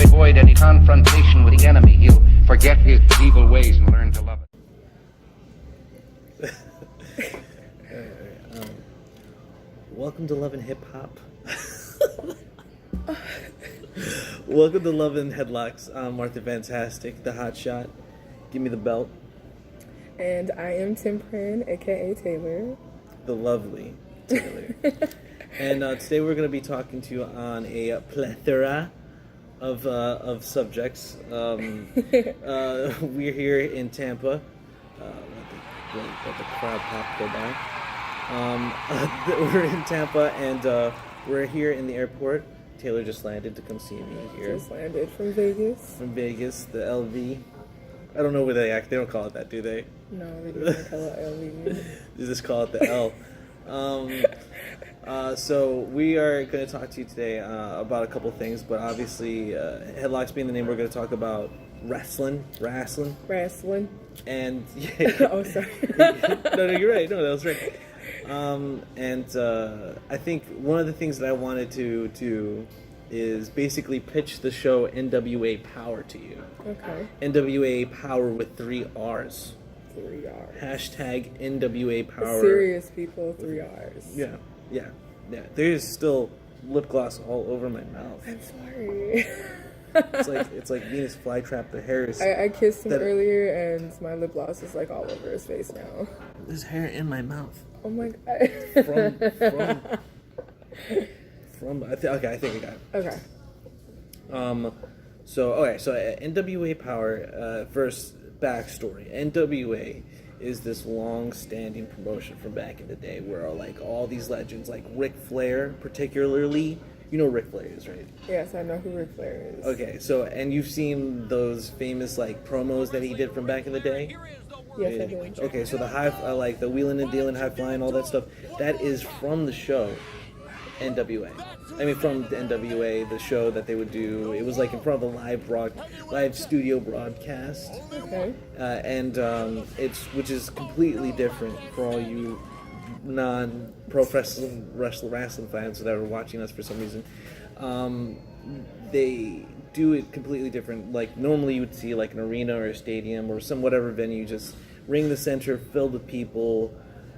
avoid any confrontation with the enemy. He'll forget his evil ways and learn to love it. Welcome to Love and Hip Hop. Welcome to Love and Headlocks. I'm Martha Fantastic, the hot shot. Give me the belt. And I am Tim Prin, aka Taylor. The lovely Taylor. And today we're going to be talking to you on a plethora of subjects. We're here in Tampa. Let the crowd pop go by. We're in Tampa and we're here in the airport. Taylor just landed to come see me here. Just landed from Vegas. From Vegas, the LV. I don't know where they act. They don't call it that, do they? No, we don't call it LV. They just call it the L. So we are going to talk to you today about a couple things, but obviously, Headlocks being the name, we're going to talk about wrestling. And yeah. Oh, sorry. No, you're right. No, that was right. I think one of the things that I wanted to do is basically pitch the show NWA Power to you. Okay. NWA Power with 3 R's. 3 R's. Hashtag NWA Power. Serious people, 3 R's. Yeah. There's still lip gloss all over my mouth. I'm sorry. It's like Venus flytrap. The hair is. I kissed him earlier, and my lip gloss is like all over his face now. There's hair in my mouth. Oh my god. Okay, I think I got it. Okay. So NWA Power. First backstory. NWA is this long-standing promotion from back in the day where like all these legends, like Ric Flair, particularly. You know who Ric Flair is, right? Yes, I know who Ric Flair is. Okay, so and you've seen those famous like promos that he did from back in the day. Yes, I did. Okay, so the high, like the wheeling and dealing, high flying, all that stuff, that is from the show NWA. I mean, from the NWA, the show that they would do. It was like in front of a live studio broadcast. Okay. Which is completely different for all you non-pro wrestling fans that are watching us for some reason. They do it completely different. Like normally you would see like an arena or a stadium or some whatever venue, just ring the center filled with people,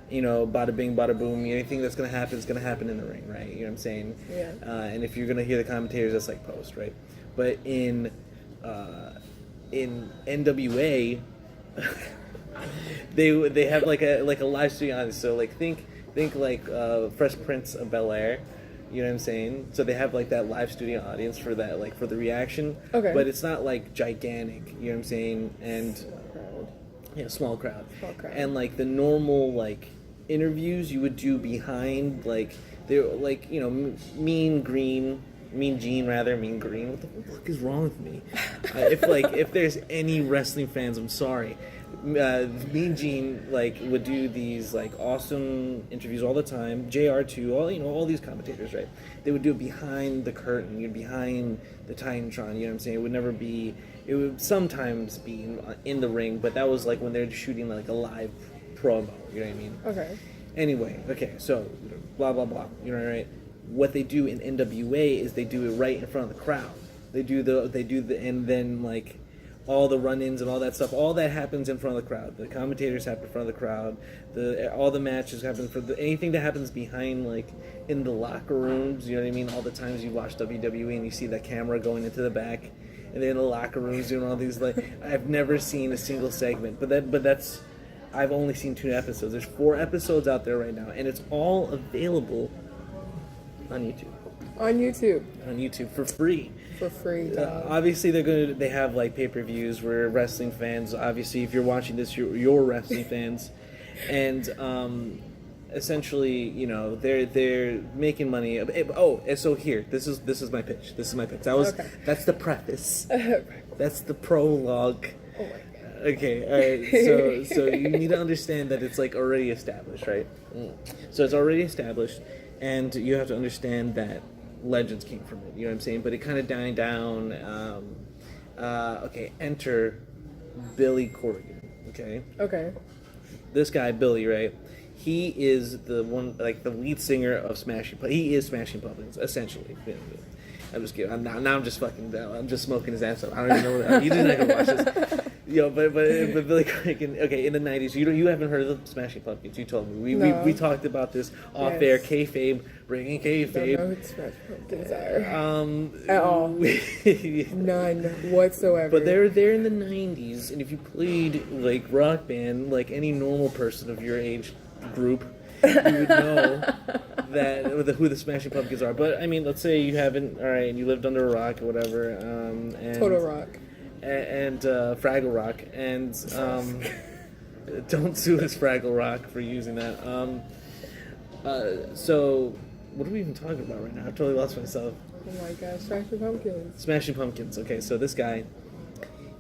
you know, bada bing, bada boom. Anything that's going to happen is going to happen in the ring, right? You know what I'm saying? Yeah. And if you're going to hear the commentators, that's like post, right? But in NWA, they have like a live studio audience. So like think like Fresh Prince of Bel-Air. You know what I'm saying? So they have like that live studio audience for that, like for the reaction. Okay. But it's not like gigantic. You know what I'm saying? And small crowd. And like the normal like interviews you would do behind like they're like, you know, Mean Green. What the fuck is wrong with me? If there's any wrestling fans, I'm sorry. Mean Gene like would do these like awesome interviews all the time. JR too, all these commentators, right? They would do it behind the curtain, behind the Titantron. You know what I'm saying? It would sometimes be in the ring, but that was like when they're shooting like a live promo. You know what I mean? Okay. Anyway, okay, so blah blah blah. You know, right? What they do in NWA is they do it right in front of the crowd. And then like all the run-ins and all that stuff, all that happens in front of the crowd. The commentators happen in front of the crowd. All the matches happen anything that happens behind, like in the locker rooms. You know what I mean? All the times you watch WWE and you see the camera going into the back, and then in the locker rooms doing all these. Like I've never seen a single segment, but that's I've only seen 2 episodes. There's 4 episodes out there right now, and it's all available on YouTube. On YouTube for free. For free. Obviously, they have like pay-per-views where wrestling fans. Obviously, if you're watching this, you're wrestling fans, and essentially, you know, they're making money. So here, this is my pitch. That's the preface. That's the prologue. Oh my god. Okay, all right. So you need to understand that it's like already established, right? So it's already established, and you have to understand that legends came from it. You know what I'm saying? But it kind of died down. Enter Billy Corgan. Okay. Okay. This guy Billy, right? He is the one, like the lead singer of He is Smashing Pumpkins, essentially. I'm just kidding. Now I'm just fucking. I'm just smoking his ass up. I don't even know what. You didn't have to watch this. But Billy Corgan. Okay, in the '90s, you haven't heard of the Smashing Pumpkins. You told me. We talked about this off air. Kayfabe, bringing kayfabe. Don't know who the Smashing Pumpkins are. At all. None whatsoever. But they're there in the '90s, and if you played like Rock Band, like any normal person of your age group, you would know who the Smashing Pumpkins are. But I mean, let's say you haven't, all right, and you lived under a rock or whatever. And Total Rock. And Fraggle Rock, and don't sue us, Fraggle Rock, for using that. So what are we even talking about right now? I totally lost myself. Oh my gosh, Smashing Pumpkins. Smashing Pumpkins. Okay, so this guy,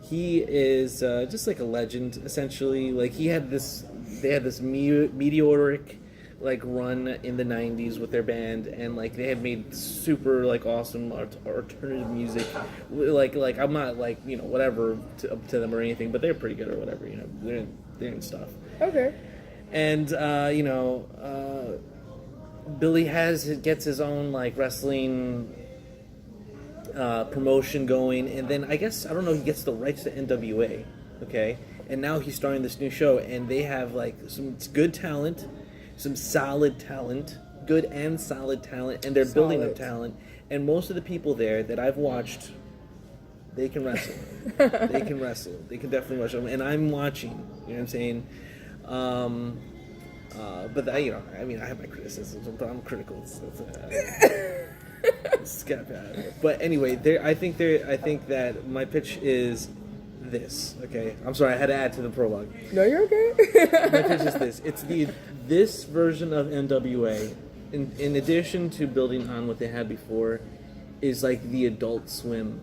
he is just like a legend, essentially. Like they had this meteoric like run in the '90s with their band, and like they had made super like awesome alternative music. Like I'm not like whatever to them or anything, but they're pretty good or whatever. They're doing stuff. Okay. And Billy gets his own like wrestling promotion going, and then I guess I don't know, he gets the rights to NWA. Okay, and now he's starting this new show, and they have like some good talent. Some solid talent, good and solid talent, and they're building up talent. And most of the people there that I've watched, they can wrestle. They can wrestle. They can definitely wrestle. And I'm watching. You know what I'm saying? But I have my criticisms. I'm critical. But anyway, I think that my pitch is this. Okay, I'm sorry, I had to add to the prologue. No, you're okay. My pitch is this. It's this version of NWA, in addition to building on what they had before, is like the Adult Swim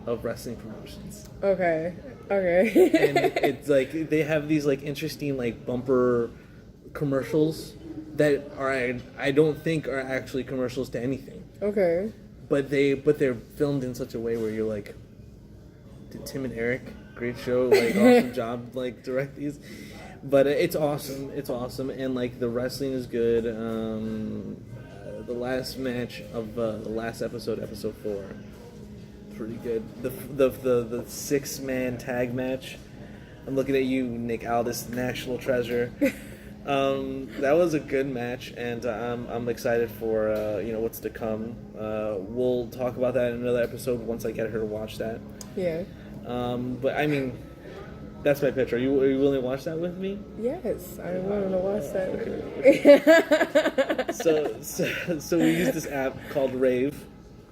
of wrestling promotions. Okay. And it's like they have these like interesting like bumper commercials that I don't think are actually commercials to anything. Okay. But they're filmed in such a way where you're like, did Tim and Eric, great show, like awesome job, like direct these. But it's awesome, and like the wrestling is good. The last match of the last episode 4, pretty good. The 6-man tag match. I'm looking at you, Nick Aldis, National Treasure. That was a good match, and I'm excited for what's to come. We'll talk about that in another episode once I get her to watch that. Yeah. But I mean, that's my pitch. Are you willing to watch that with me? Yes, I want to watch that. Okay. So we use this app called Rave.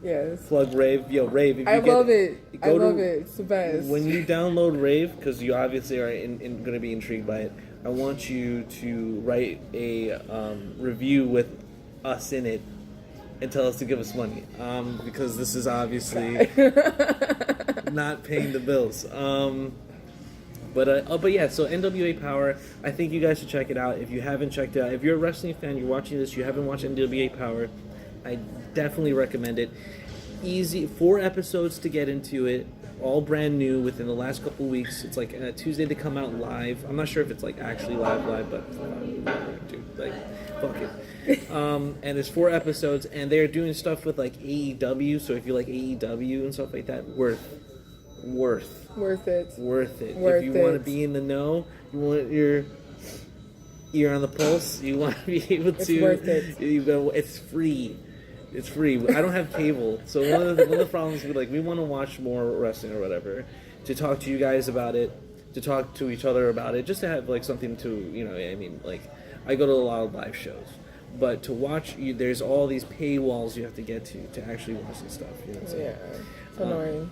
Yes. Plug Rave. Yo, Rave. If you love it. I love it. It's the best. When you download Rave, because you obviously are going to be intrigued by it, I want you to write a review with us in it and tell us to give us money. Because this is obviously not paying the bills. But yeah, so NWA Power, I think you guys should check it out. If you haven't checked it out, if you're a wrestling fan, you're watching this, you haven't watched NWA Power, I definitely recommend it. Easy, 4 episodes to get into it, all brand new within the last couple weeks. It's like Tuesday they come out live. I'm not sure if it's like actually live, but dude, like, fuck it. And there's 4 episodes, and they're doing stuff with like AEW, so if you like AEW and stuff like that, worth it. If you want to be in the know, you want your ear on the pulse, you want to be able to. It's worth it. It's free. It's free. I don't have cable, so one of the problems we want to watch more wrestling or whatever, to talk to you guys about it, to talk to each other about it, just to have like something to I go to a lot of live shows. But to watch, there's all these paywalls you have to get to actually watch this stuff. You know what I'm saying? Yeah, it's annoying.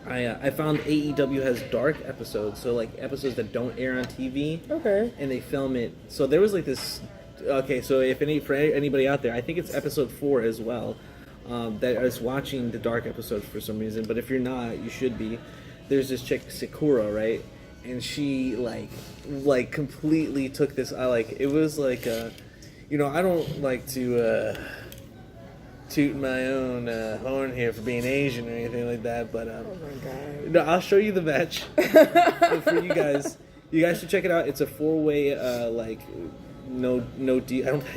I found AEW has Dark episodes, so like episodes that don't air on TV. Okay. And they film it. So there was like this. Okay, so for anybody out there, I think it's episode 4 as well, that is watching the Dark episodes for some reason. But if you're not, you should be. There's this chick Sakura, right? And she like completely took this. It was like I don't like to toot my own horn here for being Asian or anything like that, but oh my god! No, I'll show you the match for you guys. You guys should check it out. It's a 4-way I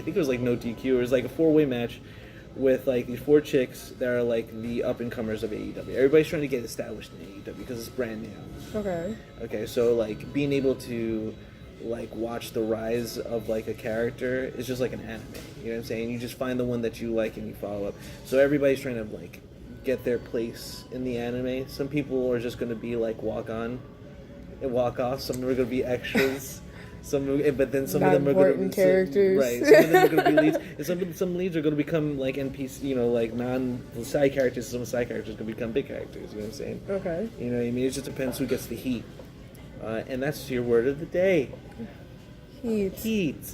think it was like no DQ. It was like a 4-way match with like these 4 chicks that are like the up and comers of AEW. Everybody's trying to get established in AEW because it's brand new. Okay, so like being able to like watch the rise of like a character is just like an anime. You know what I'm saying? You just find the one that you like and you follow up. So everybody's trying to like get their place in the anime. Some people are just going to be like walk on and walk off. Some are going to be extras. But then some Not of them are going to be characters. Right. Some of them are going to be leads. And some leads are going to become like NPC. You know, like side characters. Some side characters are going to become big characters. You know what I'm saying? Okay. You know what I mean? It just depends who gets the heat. And that's your word of the day. Heat.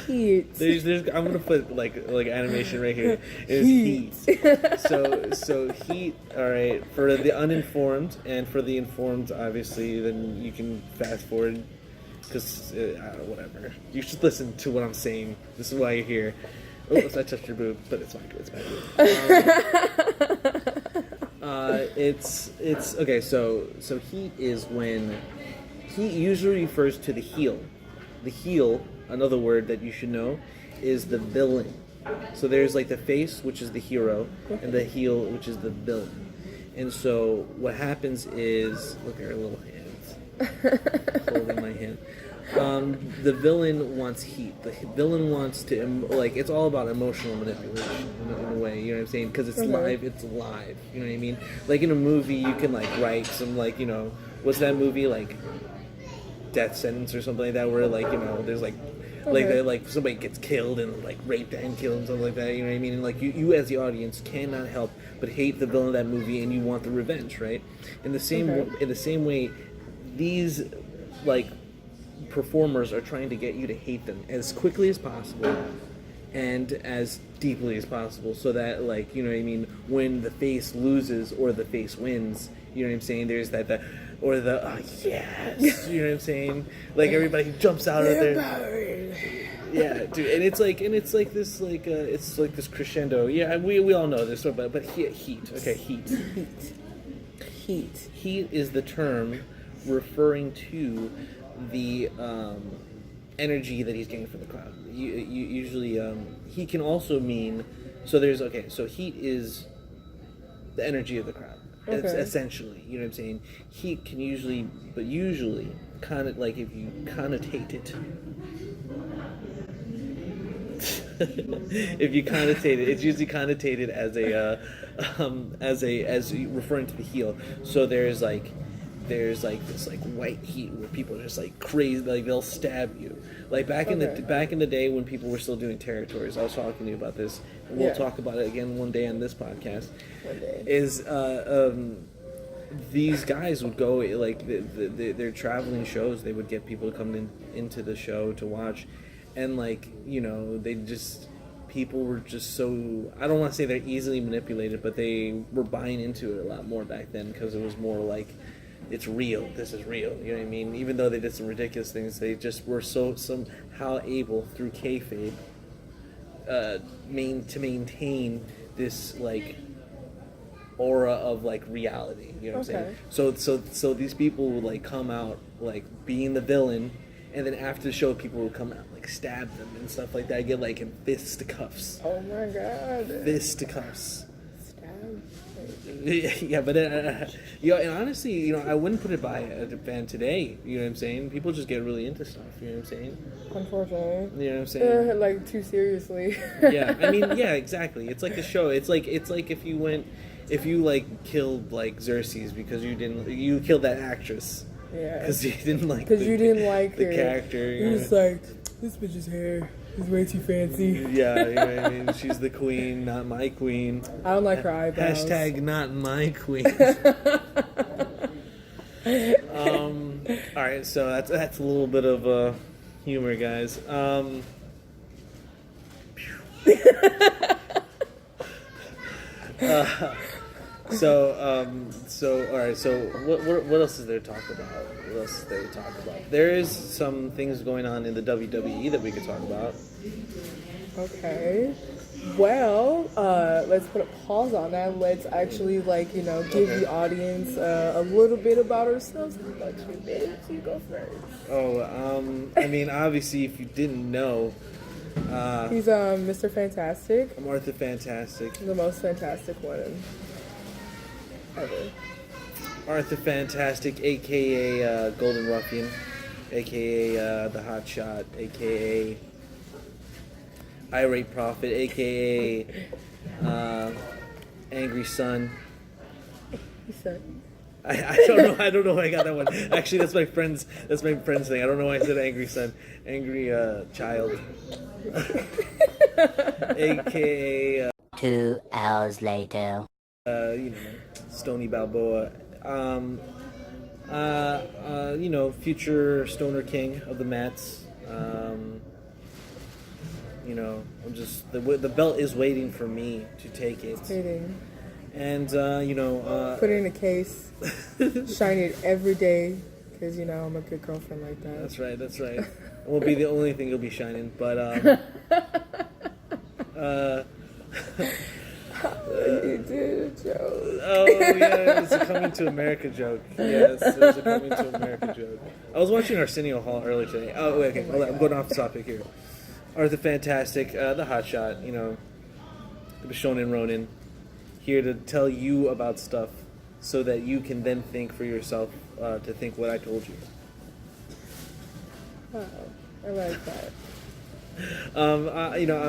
There's I'm gonna put like animation right here. It's heat. So heat. All right. For the uninformed and for the informed, obviously, then you can fast forward because whatever. You should listen to what I'm saying. This is why you're here. Oh, I touched your boob, but it's fine. It's fine. It's okay. So heat is when heat usually refers to the heel. The heel, another word that you should know, is the villain. So there's like the face, which is the hero, and the heel, which is the villain. And so what happens is, look at her little hands, holding my hand. The villain wants heat. The villain wants to, like, it's all about emotional manipulation in a way, you know what I'm saying? Because it's live, you know what I mean? Like in a movie, you can like write some like, you know, what's that movie, like Death Sentence or something like that, where like, you know, there's like like somebody gets killed and like raped and killed and something like that, you know what I mean? And like you as the audience cannot help but hate the villain of that movie and you want the revenge, right? In the same way, these like performers are trying to get you to hate them as quickly as possible and as deeply as possible, so that, like, you know what I mean, when the face loses or the face wins, you know what I'm saying, there's that or the yes, you know what I'm saying, like everybody jumps out of there. Yeah, dude, and it's like this like it's like this crescendo. Yeah, we all know this, but heat. Okay, heat is the term referring to the energy that he's getting from the crowd. You usually he can also mean, so heat is the energy of the crowd. Okay. Essentially, you know what I'm saying? Heat can usually kind of like, if you connotate it. If you connotate it, it's usually connotated as referring to the heel. So there's like this like white heat where people are just like crazy, like they'll stab you. Like back in the day when people were still doing territories, I was talking to you about this, and we'll talk about it again one day on this podcast. Is these guys would go, like their traveling shows, they would get people to come into the show to watch, and like, you know, people were just so, I don't want to say they're easily manipulated, but they were buying into it a lot more back then because it was more like, it's real, this is real, you know what I mean? Even though they did some ridiculous things, they just were so somehow able, through kayfabe, to maintain this like aura of like reality, you know what I'm saying? So these people would like come out like being the villain, and then after the show people would come out like stab them and stuff like that, get like in fisticuffs. Oh my god. Fisticuffs. Yeah, but and honestly, you know, I wouldn't put it by a fan today. You know what I'm saying? People just get really into stuff. You know what I'm saying? Unfortunately. You know what I'm saying? Like too seriously. Yeah, I mean, yeah, exactly. It's like the show. It's like if you like killed like Xerxes because you killed that actress. Yeah. Because you didn't like the character. You're just like, this bitch's hair is way too fancy. Yeah, you know what I mean? She's the queen, not my queen. I don't like her eyebrows. Hashtag not my queen. Alright, so that's a little bit of humor, guys. So all right. So what else is there to talk about? There is some things going on in the WWE that we could talk about. Okay. Well, let's put a pause on that. Let's actually, give the audience a little bit about ourselves. How about you, bitch? You go first. I mean, obviously, if you didn't know, He's Mr. Fantastic. I'm Arthur Fantastic. The most fantastic one ever. Arthur Fantastic, a.k.a. Golden Ruffian, a.k.a. The Hot Shot, a.k.a. Irate Prophet, a.k.a. Angry Son. He said. I don't know why I got that one. Actually, that's my friend's thing. I don't know why I said Angry Son. Angry Child. a.k.a. 2 hours later. Stony Balboa. Future Stoner King of the Mats. I'm just the belt is waiting for me to take it. It's waiting. And put it in a case, shine it every day, because I'm a good girlfriend like that. That's right. It won't be the only thing you'll be shining, but you did a joke. Oh yeah, it's a Coming to America joke. Yes, it was a Coming to America joke. I was watching Arsenio Hall earlier today. Oh wait, okay, hold on, I'm going off the topic here. Arthur Fantastic, the Hot Shot, the Shonen Ronin, here to tell you about stuff so that you can then think for yourself to think what I told you. Wow, I like that. I'm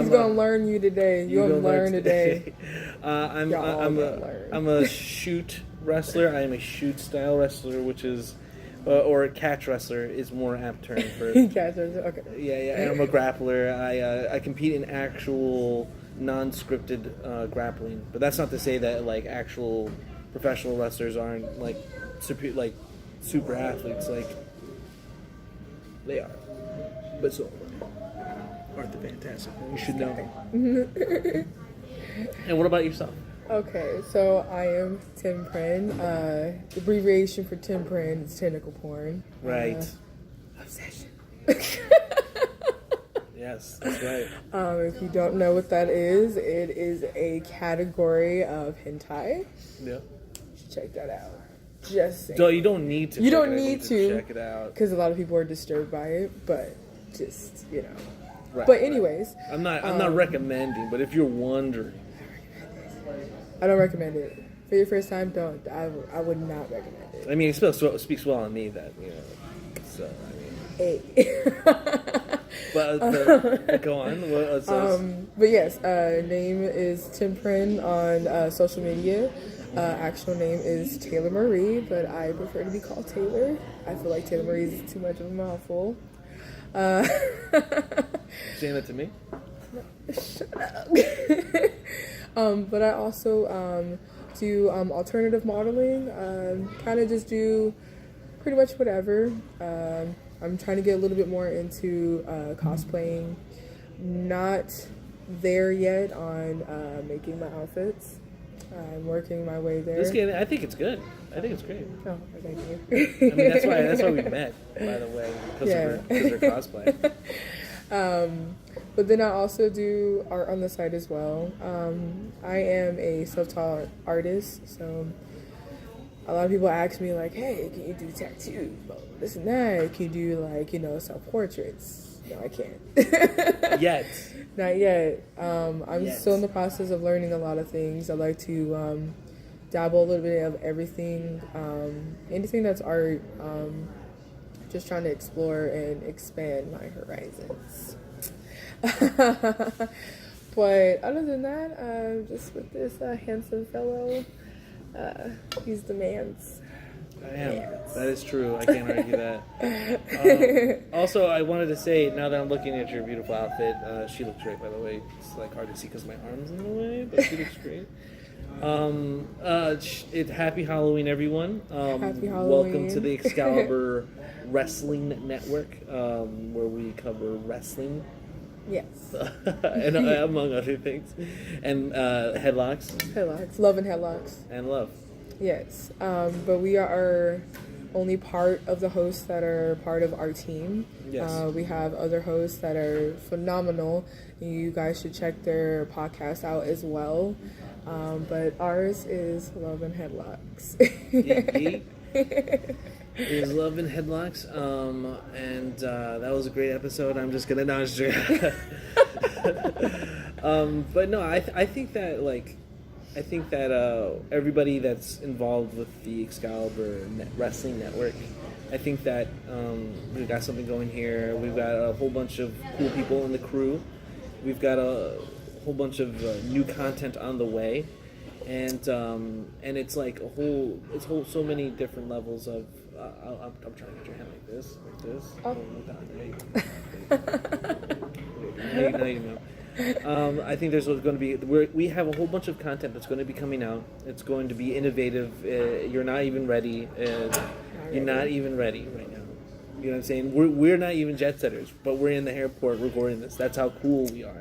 gonna learn you today. You're gonna learn today. I'm a shoot wrestler. I am a shoot style wrestler, which is or a catch wrestler is more apt term for catch wrestler. Okay. Yeah. I'm a grappler. I compete in actual non-scripted grappling, but that's not to say that like actual professional wrestlers aren't like super athletes. Like they are, but so Arthur Fantastic. You should know. And what about yourself? Okay, so I am Tim Pren. The abbreviation for Tim Pren is tentacle porn. Right. Obsession. Yes, that's right. If you don't know what that is, it is a category of hentai. Yeah. You should check that out. Just saying. So you don't need to. You don't need to check it out because a lot of people are disturbed by it, but just Right, but anyways, right. I'm not recommending, but if you're wondering, I don't recommend it for your first time. Don't. I would not recommend it. I mean, it speaks well on me that So I mean. Hey. but go on. What but yes, name is Tim Pren on social media. Actual name is Taylor Marie, but I prefer to be called Taylor. I feel like Taylor Marie is too much of a mouthful. Saying that to me? Shut up. But I also do alternative modeling. Kind of just do pretty much whatever. I'm trying to get a little bit more into cosplaying. Not there yet on making my outfits. I'm working my way there. I think it's good. I think it's great. Oh, thank you. I mean, that's why we met, by the way, because of her cosplay. But then I also do art on the side as well. I am a self-taught artist, so a lot of people ask me like, "Hey, can you do tattoos? This and that? Can you do self-portraits?" No, I can't. Yet. Not yet. I'm still in the process of learning a lot of things. I like to dabble a little bit of everything, anything that's art. Just trying to explore and expand my horizons. But other than that, just with this handsome fellow, he's the man's. I am. That is true. I can't argue that. Also, I wanted to say, now that I'm looking at your beautiful outfit, she looks great, by the way. It's hard to see because my arm's in the way, but she looks great. Happy Halloween, everyone. Happy Halloween. Welcome to the Excalibur Wrestling Network, where we cover wrestling. Yes. And among other things. And headlocks. Headlocks. Love and headlocks. And love. Yes. But we are only part of the hosts that are part of our team. Yes. We have other hosts that are phenomenal. You guys should check their podcast out as well. But ours is Love and Headlocks. It is Love and Headlocks, and that was a great episode. I'm just gonna not but no, I think that everybody that's involved with the Excalibur Wrestling Network, I think that we've got something going here. We've got a whole bunch of cool people in the crew. We've got a whole bunch of new content on the way, and it's like so many different levels of. I'm trying to get your hand like this. Oh. Now you know. I think there's going to be. We have a whole bunch of content that's going to be coming out. It's going to be innovative. You're not even ready. You're not even ready right now. You know what I'm saying? We're not even jet setters, but we're in the airport recording this. That's how cool we are.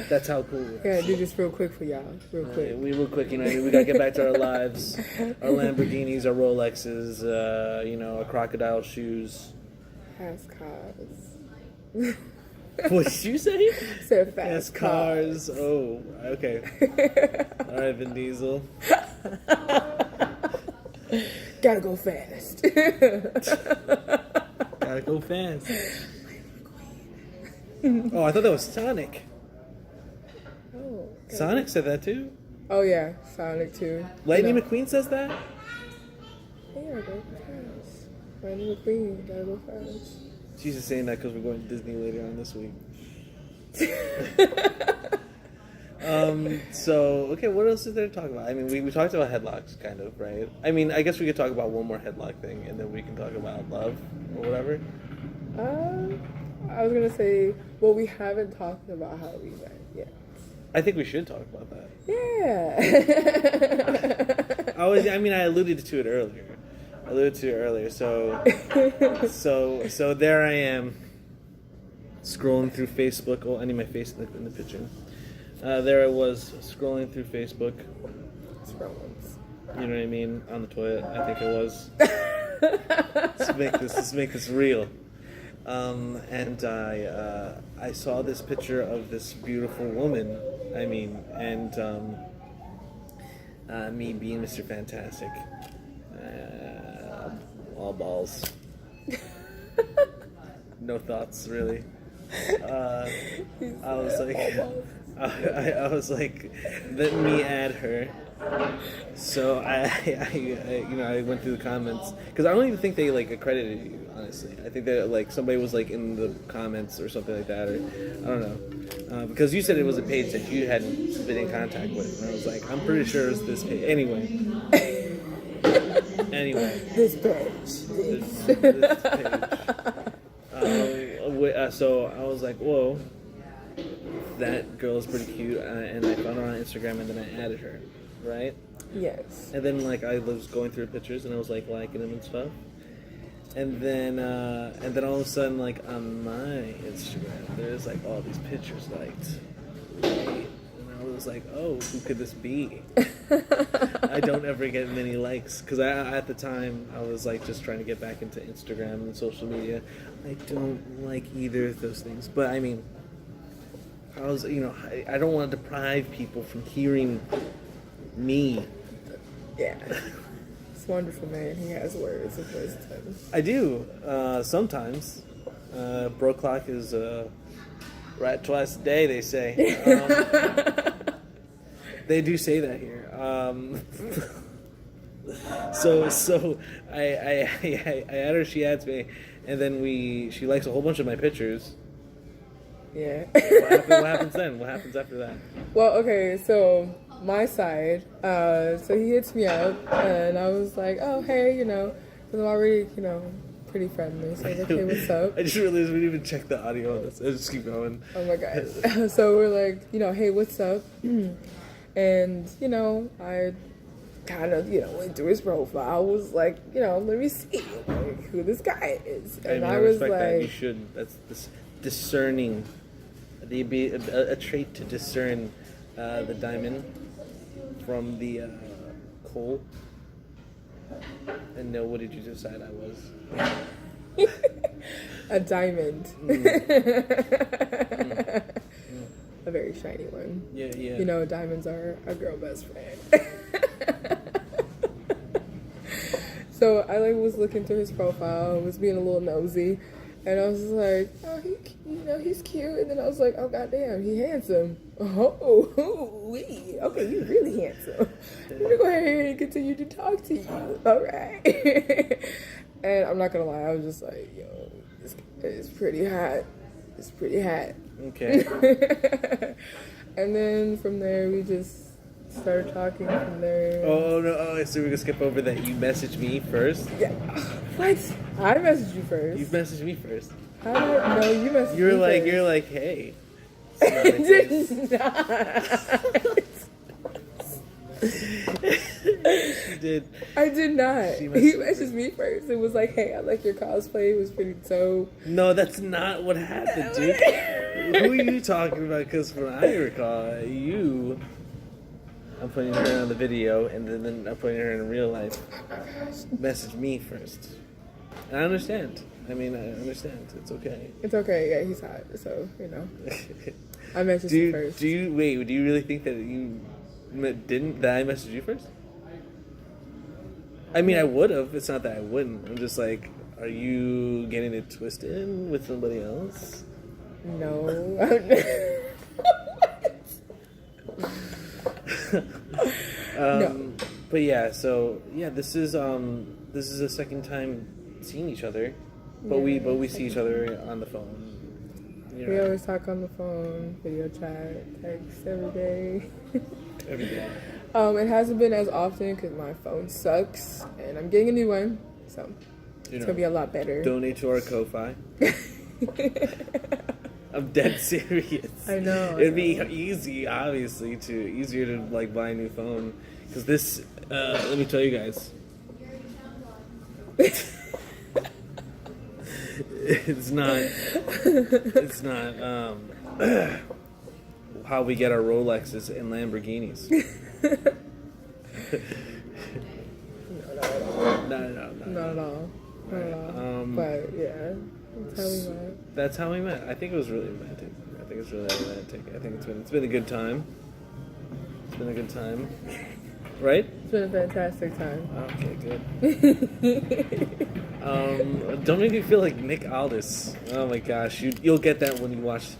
That's how cool we are. Yeah, do this real quick for y'all. Real quick. Real quick, you know, we gotta get back to our lives, our Lamborghinis, our Rolexes, our crocodile shoes. Fast cars. What did you say? Said fast cars. Oh, okay. All right, Vin Diesel. Gotta go fast. Gotta go fast. Oh, I thought that was Sonic. Oh, Sonic said that too. Oh yeah, Sonic too. Lightning McQueen says that. Yeah, go fast. Lightning McQueen, gotta go fast. She's just saying that because we're going to Disney later on this week. So, okay, what else is there to talk about? I mean, we talked about Headlocks, kind of, right? I mean, I guess we could talk about one more Headlock thing, and then we can talk about love, or whatever. I was gonna say, well, we haven't talked about how we met yet. I think we should talk about that. Yeah. I alluded to it earlier. So there I am, scrolling through Facebook. Oh, I need my face in the picture. There I was scrolling through Facebook. You know what I mean? On the toilet, I think it was. Let's make this real. And I saw this picture of this beautiful woman. Me being Mr. Fantastic. All balls. No thoughts, really. I was like, let me add her. So I went through the comments because I don't even think they accredited you. Honestly, I think that somebody was in the comments or something like that, or I don't know. Because you said it was a page that you hadn't been in contact with, and I was like, I'm pretty sure it's this page. Anyway. This page. This page. So I was like, whoa, that girl is pretty cute, and I found her on Instagram, and then I added her, right? Yes. And then I was going through pictures, and I was liking them and stuff. And then all of a sudden, on my Instagram, there's all these pictures liked. Right? And I was like, oh, who could this be? I don't ever get many likes because at the time I was just trying to get back into Instagram and social media. I don't like either of those things, but I mean, I was I don't want to deprive people from hearing me. Yeah. It's wonderful, man. He has words of wisdom. I do. Sometimes. Bro clock is right twice a day, they say. They do say that here. So I add her, she adds me, and then she likes a whole bunch of my pictures. Yeah. What happens then? What happens after that? Well, okay, so my side, so he hits me up, and I was like, oh, hey, because I'm already, pretty friendly, so I was like, hey, what's up? I just realized we didn't even check the audio on this. Let's just keep going. Oh my god. So we're like, hey, what's up? And, I kind of, went through his profile, was like, let me see, who this guy is. And I was like... that. You should. That's discerning. Be a trait to discern the diamond from the coal. And no, what did you decide I was? A diamond. A very shiny one. Yeah. You know, diamonds are a girl best friend. So I was looking through his profile, was being a little nosy, and I was like, oh, he's cute. And then I was like, oh goddamn, he handsome. Oh, wee. Okay, you really handsome. Let me go ahead and continue to talk to you. All right. And I'm not gonna lie, I was just like, yo, it's pretty hot. It's pretty hot. Okay. And then from there, we just started talking from there. Oh no! Oh, so we're gonna skip over that. You messaged me first. Yeah. What? I messaged you first. You messaged me first. How did I? No, you messaged me first. You're like, hey. I did not. She did. I did not. She He messaged me first. It was like, hey, I like your cosplay. It was pretty dope. No, that's not what happened, dude. Who are you talking about? Because from what I recall, I'm putting her on the video, and then I'm putting her in real life. Message me first. And I understand. I understand. It's okay. It's okay. Yeah, he's hot. So, I messaged you first. Do you really think that that I messaged you first? I mean, I would have. It's not that I wouldn't. I'm just like, are you getting it twisted with somebody else? No. No. But yeah, so yeah, this is the second time seeing each other, but we see each other on the phone. We always talk on the phone, video chat, text every day. Every day. It hasn't been as often because my phone sucks, and I'm getting a new one, so it's gonna be a lot better. Donate to our Ko-Fi. I'm dead serious. I know. It'd be easier to like buy a new phone, because this. Let me tell you guys. It's not how we get our Rolexes and Lamborghinis. Not at all. But yeah, that's how we met. That's how we met. I think it was really romantic. I think it's been a good time. It's been a good time. Right? It's been a fantastic time. Okay, good. Don't make me feel like Nick Aldis. Oh my gosh, you'll get that when you watch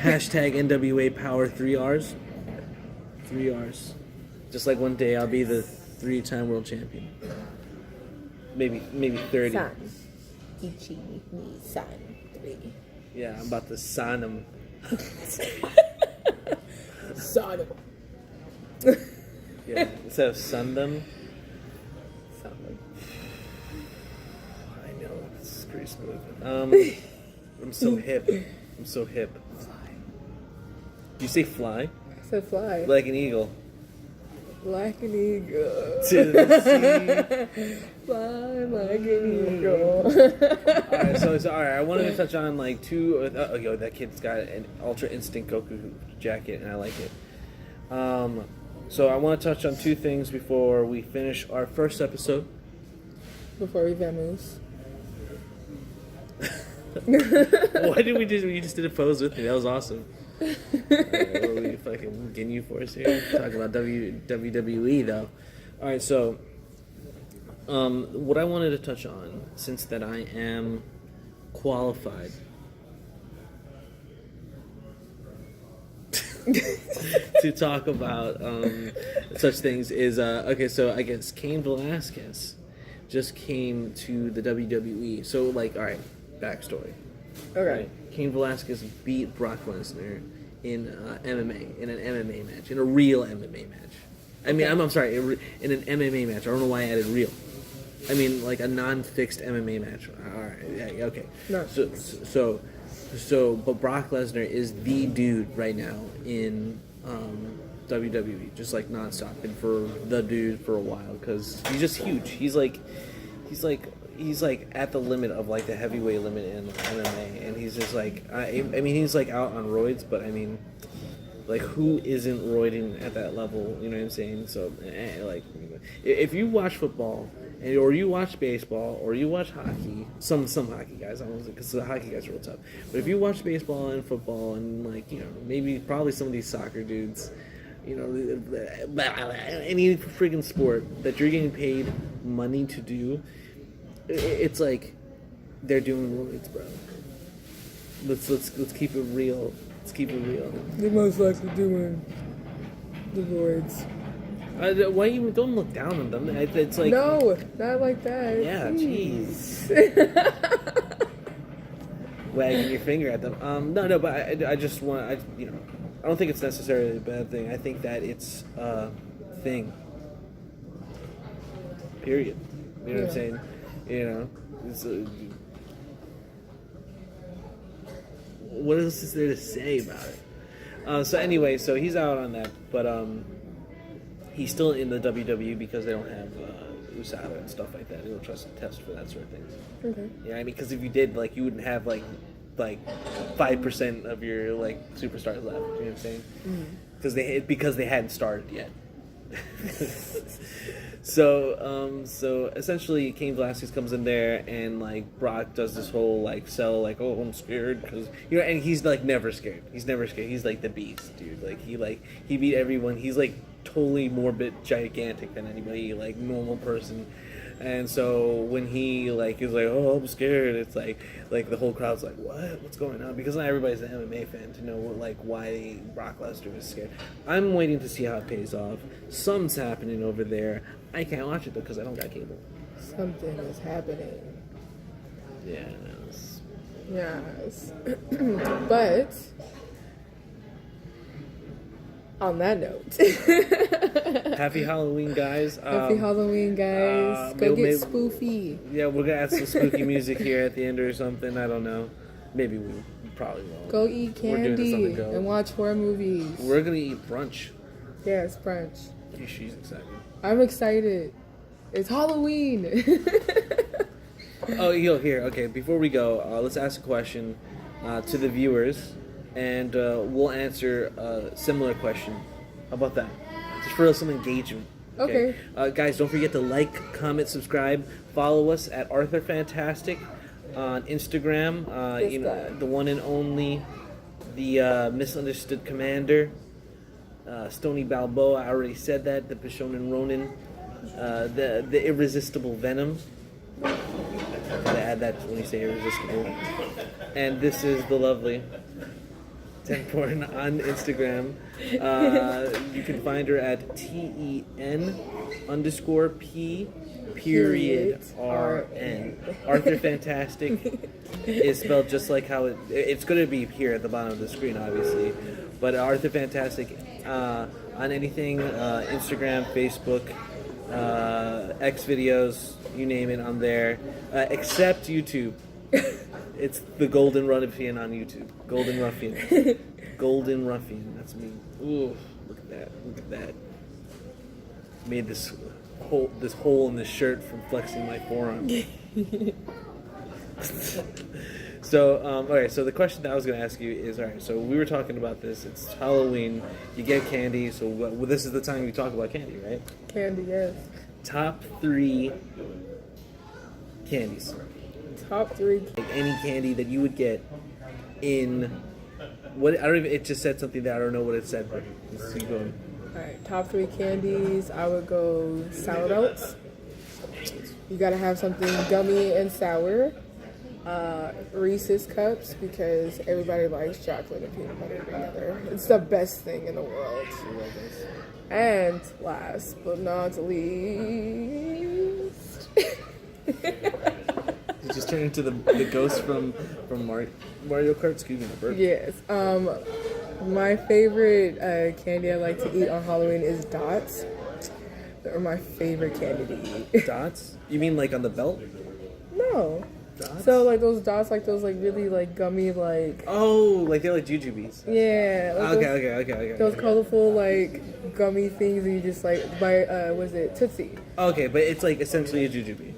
#NWA Power 3Rs. 3Rs. Just like one day I'll be the 3-time world champion. Maybe 30. San. Ichi ni san 3. Yeah, I'm about to sign him. Son him. Yeah, instead of sun them. I know, it's pretty smooth. I'm so hip. Fly. You say fly? I said fly. Like an eagle. Like an eagle. To the sea. Fly like an eagle. Alright, so alright, I wanted to touch on like two. That kid's got an Ultra Instinct Goku jacket, and I like it. So I want to touch on two things before we finish our first episode. Before we vamoose. Why did we just did a pose with me? That was awesome. What are we fucking getting you for us here? Talking about WWE though. Alright, so what I wanted to touch on, since that I am qualified to talk about such things, is okay, so I guess Cain Velasquez just came to the WWE. So like, alright, backstory. Okay. Right? Cain Velasquez beat Brock Lesnar in MMA, in an MMA match, in a real MMA match. I mean, I'm sorry, in an MMA match. I don't know why I added real. I mean, like a non-fixed MMA match. All right, yeah, okay. No. So, but Brock Lesnar is the dude right now in WWE, just like nonstop, and for the dude for a while, because he's just huge. He's like at the limit of like the heavyweight limit in MMA, and he's just like, I mean, he's like out on roids, but I mean, like, who isn't roiding at that level? You know what I'm saying? So, like, if you watch football or you watch baseball, or you watch hockey. Some hockey guys, because the hockey guys are real tough. But if you watch baseball and football and like maybe probably some of these soccer dudes, any freaking sport that you're getting paid money to do, it's like they're doing roids, bro. Let's keep it real. Let's keep it real. They're most likely doing the roids. Why you don't look down on them? It's like no, not like that. Yeah, jeez. Wagging your finger at them. No, but I just want I don't think it's necessarily a bad thing. I think that it's a thing. Period. You know what I'm saying? It's what else is there to say about it? So anyway, so he's out on that, but he's still in the WWE because they don't have USADA and stuff like that. They don't trust test for that sort of things. Okay. Yeah, I mean, because if you did, like, you wouldn't have like 5% of your like superstars left. You know what I'm saying? Because they hadn't started yet. So essentially, Cain Velasquez comes in there and like Brock does this whole like sell like, oh, I'm scared because and he's like never scared. He's never scared. He's like the beast, dude. Like he beat everyone. He's like totally morbid, gigantic than anybody like normal person. And so when he like is like, oh, I'm scared, it's like the whole crowd's like, what's going on? Because not everybody's an MMA fan to know like why Brock Lesnar is scared. I'm waiting to see how it pays off. Something's happening over there. I can't watch it though because I don't got cable. Something is happening. Yes. Yes. But on that note, Happy Halloween, guys. Happy Halloween, guys. Go get spoofy. Yeah, we're going to add some spooky music here at the end or something. I don't know. Maybe we probably won't. Go eat candy and watch horror movies. We're going to eat brunch. Yes, brunch. She's excited. I'm excited. It's Halloween. Oh, here. Okay, before we go, let's ask a question to the viewers. And we'll answer a similar question. How about that? Just for some engagement. Okay. Guys, don't forget to like, comment, subscribe. Follow us at Arthur Fantastic on Instagram. The one and only, the misunderstood commander, Stony Balboa. I already said that. The Bishonen Ronin, the irresistible Venom. Gotta add that when you say irresistible. And this is the lovely Tenporn on Instagram. You can find her at TEN_P_RN. Arthur Fantastic is spelled just like how it's going to be here at the bottom of the screen, obviously. But Arthur Fantastic on anything, Instagram, Facebook, X videos, you name it, I'm there. Except YouTube. It's the Golden Ruffian on YouTube. Golden Ruffian. Golden Ruffian. That's me. Ooh, look at that. Look at that. Made this hole in the shirt from flexing my forearm. So, alright, so the question that I was going to ask you is, alright, so we were talking about this. It's Halloween. You get candy, so this is the time we talk about candy, right? Candy, yes. Top 3 candies. Top 3. Like any candy that you would get in what I don't even. It just said something that I don't know what it said. But let's keep going. All right, top 3 candies. I would go sour belts. You gotta have something gummy and sour. Reese's cups because everybody likes chocolate and peanut butter together. It's the best thing in the world. And last but not least. You just turned into the ghost from Mario Kart. Excuse me, bird. Yes. My favorite candy I like to eat on Halloween is dots. They're my favorite candy to eat. Dots? You mean like on the belt? No. Dots? So like those dots, like those like really like gummy like. Oh, like they're like jujubes. Yeah. Like Okay. Those colorful like gummy things, and you just like buy was it Tootsie? Okay, but it's like essentially a jujube.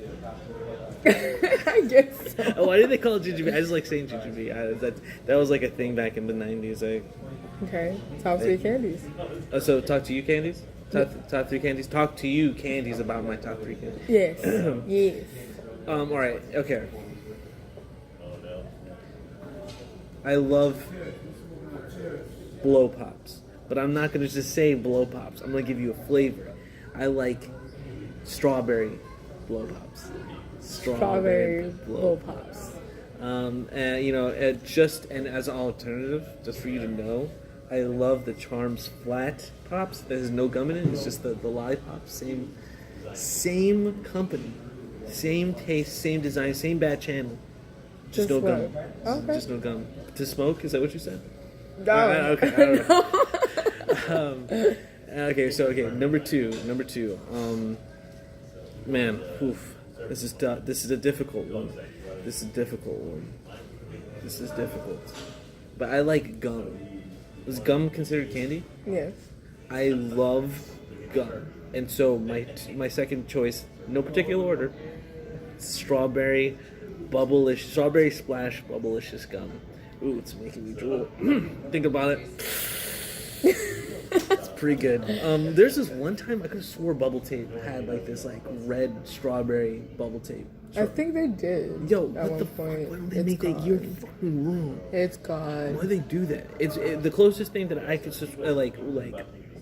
I guess so. Oh, why did they call it jujube? I just like saying jujube. That was like a thing back in the 90s. Okay, top 3 candies. So talk to you, candies. Top 3 candies. Talk to you, candies, about my top 3 candies. Yes. Yes. All right. Okay. I love blow pops, but I'm not gonna just say blow pops. I'm gonna give you a flavor. I like strawberry blow pops. Strawberry blow pops. And as an alternative, just for you to know, I love the Charms flat pops. There's no gum in it. It's just the lollipop. Same company, same taste, same design, same bad channel. Just no gum. Okay. Just no gum. To smoke? Is that what you said? No. Okay. I don't know. Okay. Number two. Man, oof. This is tough. This is a difficult one. This is difficult. But I like gum. Is gum considered candy? Yes. I love gum, and so my second choice, no particular order, strawberry splash bubblicious gum. Ooh, it's making me drool. Think about it. It's pretty good. There's this one time I could have swore Bubble Tape had like this like red strawberry bubble tape. I think they did. Yo, at what one the point. fuck? Why don't they make that? You're fucking wrong. It's gone. Why do they do that? It's the closest thing that I could just like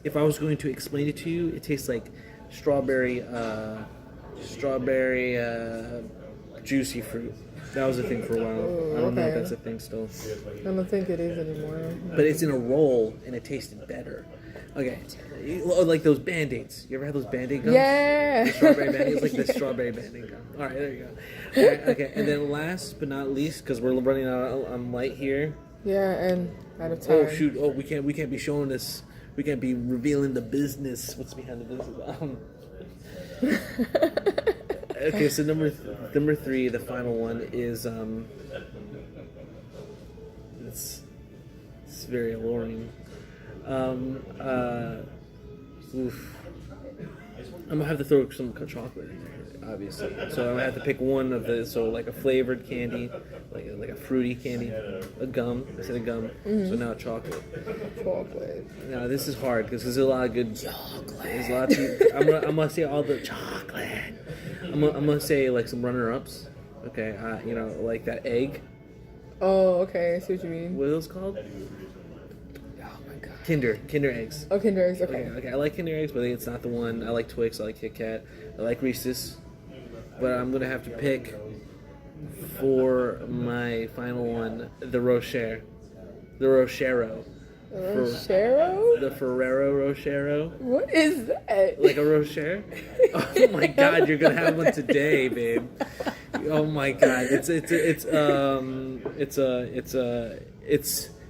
if I was going to explain it to you, it tastes like strawberry juicy fruit. That was a thing for a while. I don't know if that's a thing still. I don't think it is anymore. But it's in a roll and it tasted better. Okay, like those Band-Aids. You ever had those Band-Aid gums? Yeah. The strawberry Band-Aids, like the strawberry Band-Aid gum. All right, there you go. All right, okay, and then last but not least, because we're running out on light here. Yeah, and out of time. Oh shoot! Oh, we can't be showing this. We can't be revealing the business. What's behind the business? Okay, so number 3, the final one is it's very alluring. I'm gonna have to throw some chocolate in there, obviously. So I'm gonna have to pick one of the like a flavored candy, like a fruity candy, a gum instead of gum. Mm-hmm. So now chocolate. Now this is hard because there's a lot of good chocolate. There's a lot of I'm gonna say all the chocolate. I'm gonna say like some runner-ups. Okay, like that egg. Oh, okay. I see what you mean. What are those called? Kinder eggs. Oh, Kinder eggs, okay. Okay, I like Kinder eggs, but it's not the one. I like Twix, I like Kit Kat, I like Reese's. But I'm going to have to pick for my final one, the Rocher. The Rochero. Rochero? The Ferrero Rochero. What is that? Like a Rocher? Oh my god, you're going to have one today, babe. Oh my god. It's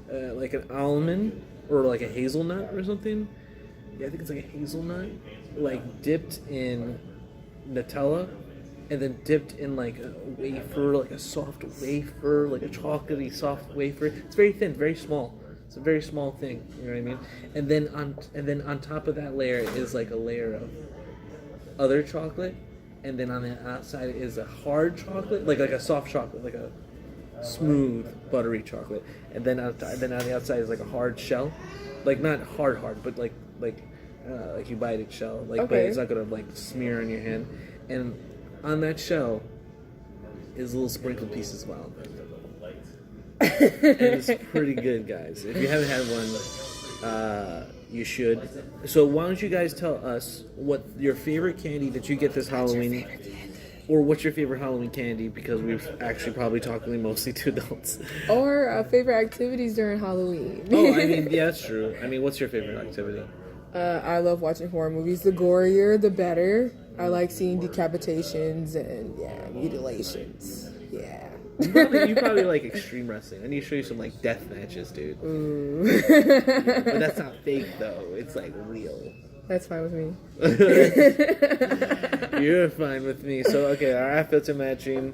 like an almond. Or like a hazelnut or something. Yeah, I think it's like a hazelnut. Like dipped in Nutella. And then dipped in like a wafer, like a soft wafer, like a chocolatey soft wafer. It's very thin, very small. It's a very small thing. You know what I mean? And then on top of that layer is like a layer of other chocolate. And then on the outside is a hard chocolate, like a soft chocolate, like a smooth, buttery chocolate, and then on the outside is like a hard shell, like not hard, but like you bite it shell, like, okay. But it's not gonna like smear on your hand. And on that shell is little sprinkled pieces of almond. And it's pretty good, guys. If you haven't had one, you should. So why don't you guys tell us what your favorite candy that you get this Halloween? Or what's your favorite Halloween candy? Because we've actually probably talking mostly to adults. Or favorite activities during Halloween. Oh, I mean, yeah, that's true. I mean, what's your favorite activity? I love watching horror movies. The gorier, the better. I like seeing decapitations and, mutilations. Yeah. You probably like extreme wrestling. I need to show you some, like, death matches, dude. Ooh. But that's not fake, though. It's, like, real. That's fine with me. You're fine with me. So, okay, our outfits are matching.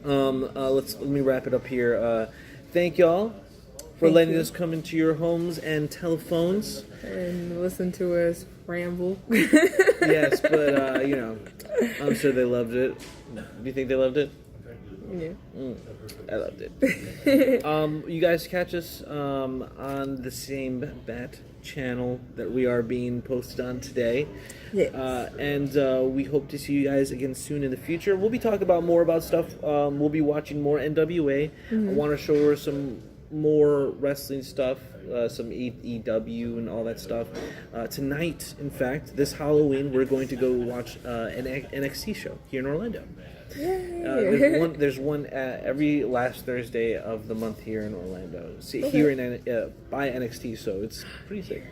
Let me wrap it up here. Thank y'all for letting us come into your homes and telephones. And listen to us ramble. Yes, but, I'm sure they loved it. Do you think they loved it? Yeah. I loved it. You guys catch us on the same bat channel that we are being posted on today. Yes. And we hope to see you guys again soon in the future. We'll be talking about more about stuff. We'll be watching more NWA. I want to show her some more wrestling stuff, some AEW and all that stuff. Tonight, in fact, this Halloween, we're going to go watch an NXT show here in Orlando. There's one every last Thursday of the month here in Orlando. Here in by NXT, so it's pretty sick.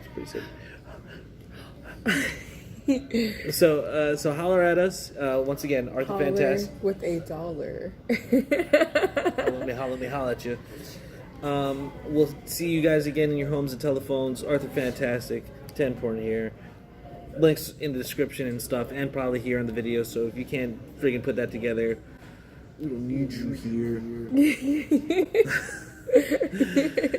So holler at us once again, Arthur Fantastic with $1. holler at you. We'll see you guys again in your homes and telephones. Arthur Fantastic, 10 Porn here. Links in the description and stuff, and probably here on the video. So if you can't friggin' put that together, we don't need you here.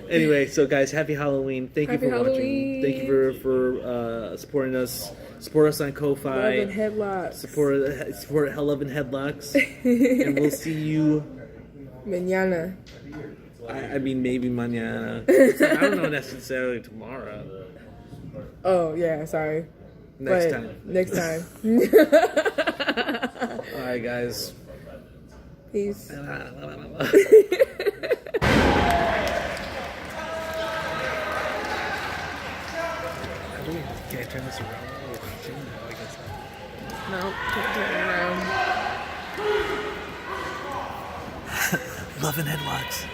Anyway, so guys, happy Halloween! Thank you for watching. Thank you for supporting us. Support us on Ko-Fi. Love and Headlocks. Support Hell Love and Headlocks. And we'll see you mañana. I mean, maybe mañana. I don't know necessarily tomorrow. Oh yeah, sorry. Next time. All right, guys. Peace. I really can't turn this around. No, can't turn it around. Love and Headlocks.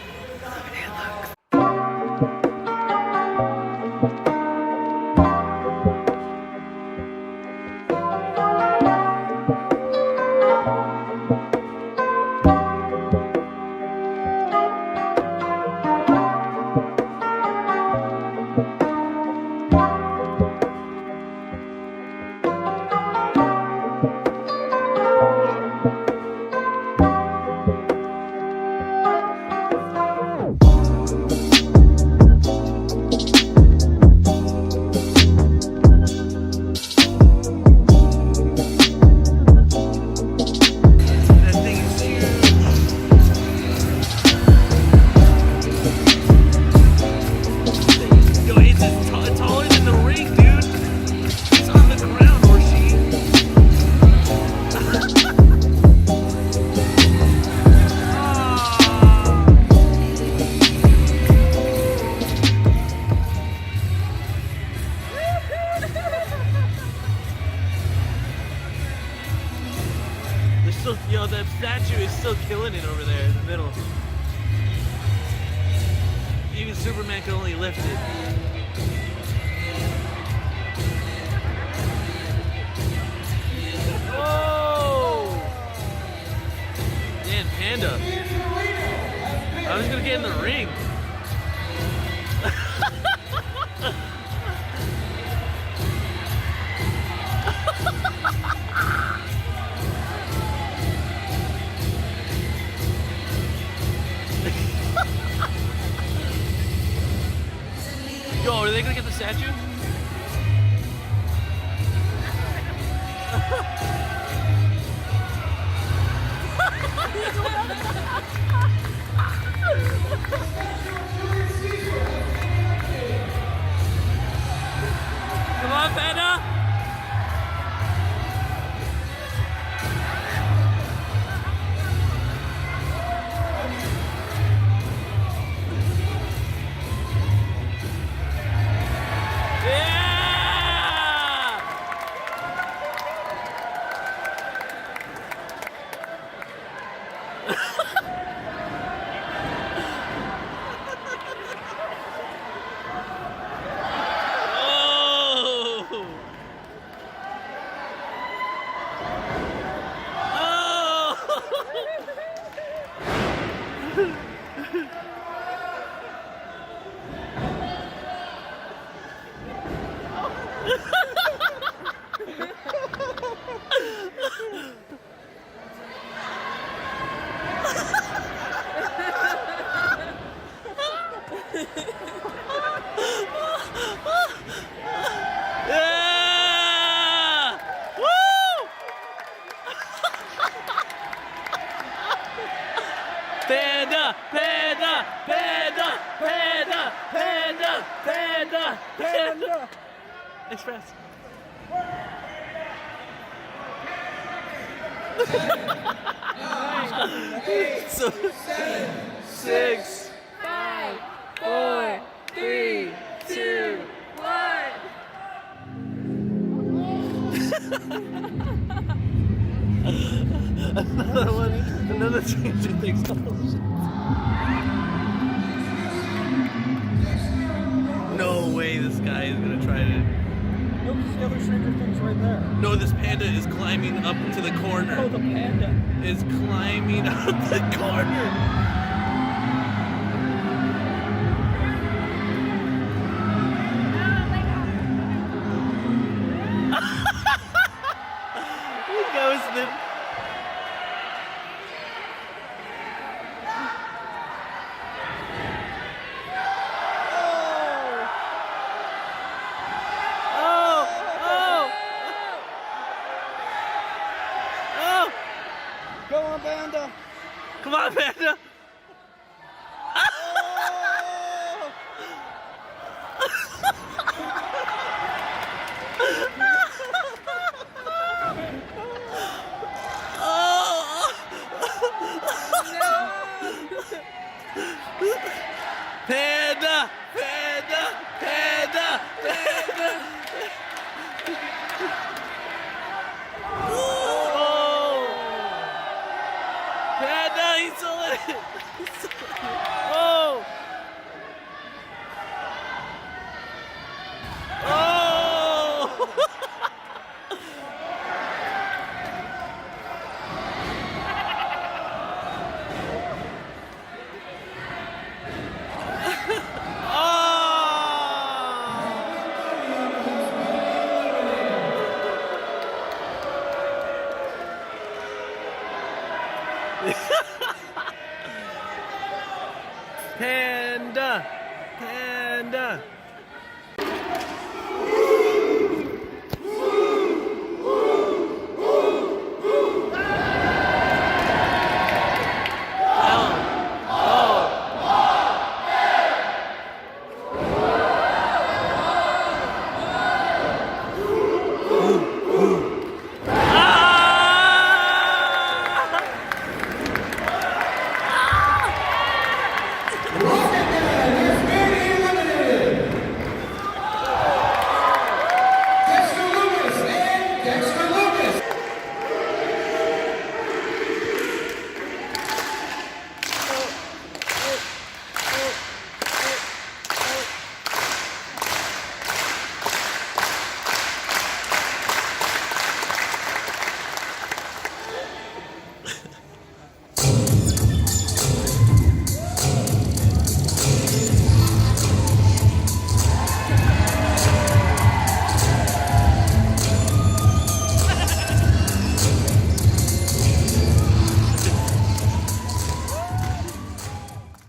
Yo, that statue is still killing it over there in the middle. Even Superman can only lift it. Whoa! Man, Panda. I was gonna get in the ring. Yo, are they gonna get the statue? Come on, Panda! So, 6, 5, 4, 3, 2, 1. another one, another Stranger Things. No way this guy is gonna try to. Look, the other Stranger Things right there. No, this panda is climbing up to the corner. Oh, the panda. Is climbing up the corner. He ghosted. Go on, panda. Come on, panda.